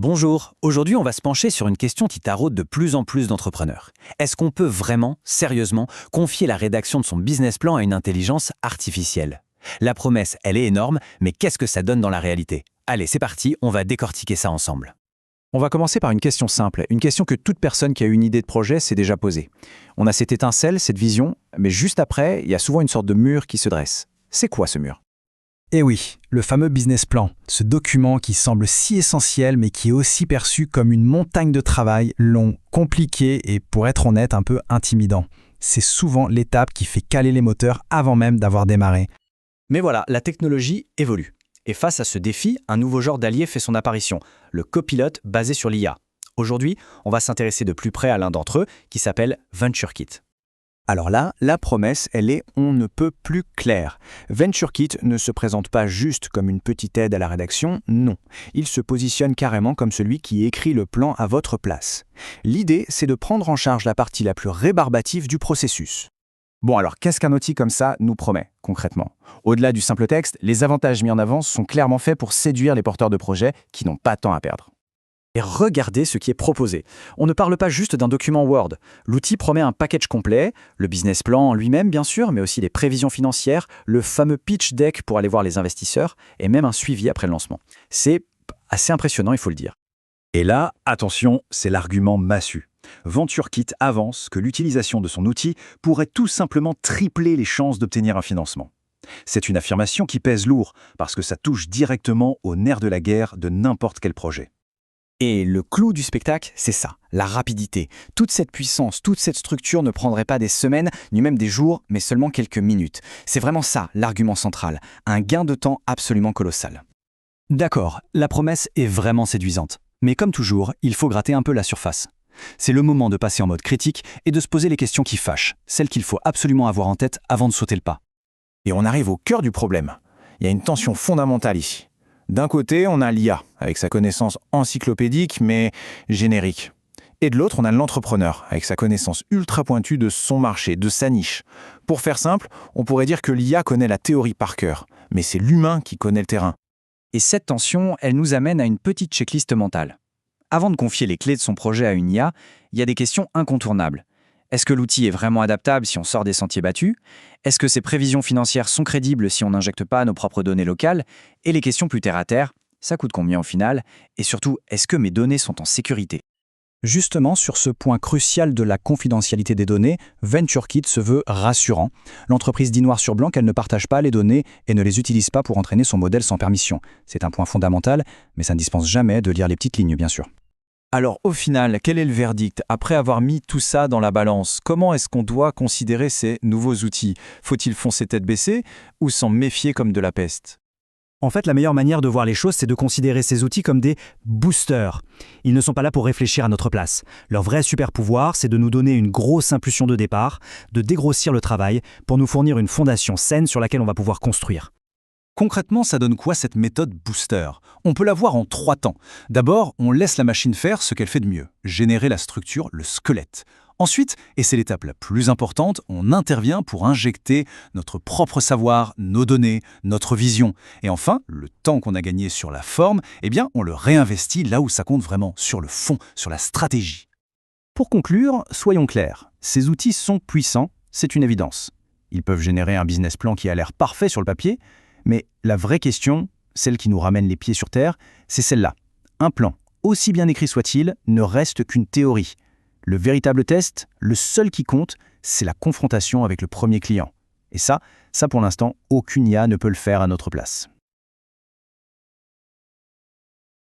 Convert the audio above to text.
Bonjour, aujourd'hui on va se pencher sur une question qui taraude de plus en plus d'entrepreneurs. Est-ce qu'on peut vraiment, sérieusement, confier la rédaction de son business plan à une intelligence artificielle? La promesse, elle est énorme, mais qu'est-ce que ça donne dans la réalité? Allez, c'est parti, on va décortiquer ça ensemble. On va commencer par une question simple, une question que toute personne qui a une idée de projet s'est déjà posée. On a cette étincelle, cette vision, mais juste après, il y a souvent une sorte de mur qui se dresse. C'est quoi ce mur? Eh oui, le fameux business plan, ce document qui semble si essentiel mais qui est aussi perçu comme une montagne de travail long, compliqué et pour être honnête un peu intimidant. C'est souvent l'étape qui fait caler les moteurs avant même d'avoir démarré. Mais voilà, la technologie évolue. Et face à ce défi, un nouveau genre d'allié fait son apparition, le copilote basé sur l'IA. Aujourd'hui, on va s'intéresser de plus près à l'un d'entre eux qui s'appelle VentureKit. Alors là, la promesse, elle est on ne peut plus claire. VentureKit ne se présente pas juste comme une petite aide à la rédaction, non. Il se positionne carrément comme celui qui écrit le plan à votre place. L'idée, c'est de prendre en charge la partie la plus rébarbative du processus. Bon alors, qu'est-ce qu'un outil comme ça nous promet, concrètement? Au-delà du simple texte, les avantages mis en avant sont clairement faits pour séduire les porteurs de projets qui n'ont pas de temps à perdre. Et regardez ce qui est proposé. On ne parle pas juste d'un document Word. L'outil promet un package complet, le business plan lui-même bien sûr, mais aussi les prévisions financières, le fameux pitch deck pour aller voir les investisseurs, et même un suivi après le lancement. C'est assez impressionnant, il faut le dire. Et là, attention, c'est l'argument massu. VentureKit avance que l'utilisation de son outil pourrait tout simplement tripler les chances d'obtenir un financement. C'est une affirmation qui pèse lourd, parce que ça touche directement au nerf de la guerre de n'importe quel projet. Et le clou du spectacle, c'est ça, la rapidité. Toute cette puissance, toute cette structure ne prendrait pas des semaines, ni même des jours, mais seulement quelques minutes. C'est vraiment ça, l'argument central, un gain de temps absolument colossal. D'accord, la promesse est vraiment séduisante. Mais comme toujours, il faut gratter un peu la surface. C'est le moment de passer en mode critique et de se poser les questions qui fâchent, celles qu'il faut absolument avoir en tête avant de sauter le pas. Et on arrive au cœur du problème. Il y a une tension fondamentale ici. D'un côté, on a l'IA, avec sa connaissance encyclopédique mais générique. Et de l'autre, on a l'entrepreneur, avec sa connaissance ultra pointue de son marché, de sa niche. Pour faire simple, on pourrait dire que l'IA connaît la théorie par cœur, mais c'est l'humain qui connaît le terrain. Et cette tension, elle nous amène à une petite checklist mentale. Avant de confier les clés de son projet à une IA, il y a des questions incontournables. Est-ce que l'outil est vraiment adaptable si on sort des sentiers battus? Est-ce que ses prévisions financières sont crédibles si on n'injecte pas nos propres données locales? Et les questions plus terre-à-terre, ça coûte combien au final? Et surtout, est-ce que mes données sont en sécurité? Justement, sur ce point crucial de la confidentialité des données, VentureKit se veut rassurant. L'entreprise dit noir sur blanc qu'elle ne partage pas les données et ne les utilise pas pour entraîner son modèle sans permission. C'est un point fondamental, mais ça ne dispense jamais de lire les petites lignes, bien sûr. Alors au final, quel est le verdict? Après avoir mis tout ça dans la balance, comment est-ce qu'on doit considérer ces nouveaux outils? Faut-il foncer tête baissée ou s'en méfier comme de la peste? En fait, la meilleure manière de voir les choses, c'est de considérer ces outils comme des boosters. Ils ne sont pas là pour réfléchir à notre place. Leur vrai super pouvoir, c'est de nous donner une grosse impulsion de départ, de dégrossir le travail pour nous fournir une fondation saine sur laquelle on va pouvoir construire. Concrètement, ça donne quoi cette méthode booster? On peut la voir en 3 temps. D'abord, on laisse la machine faire ce qu'elle fait de mieux, générer la structure, le squelette. Ensuite, et c'est l'étape la plus importante, on intervient pour injecter notre propre savoir, nos données, notre vision. Et enfin, le temps qu'on a gagné sur la forme, eh bien, on le réinvestit là où ça compte vraiment, sur le fond, sur la stratégie. Pour conclure, soyons clairs, ces outils sont puissants, c'est une évidence. Ils peuvent générer un business plan qui a l'air parfait sur le papier, mais la vraie question, celle qui nous ramène les pieds sur terre, c'est celle-là. Un plan, aussi bien écrit soit-il, ne reste qu'une théorie. Le véritable test, le seul qui compte, c'est la confrontation avec le premier client. Et ça pour l'instant, aucune IA ne peut le faire à notre place.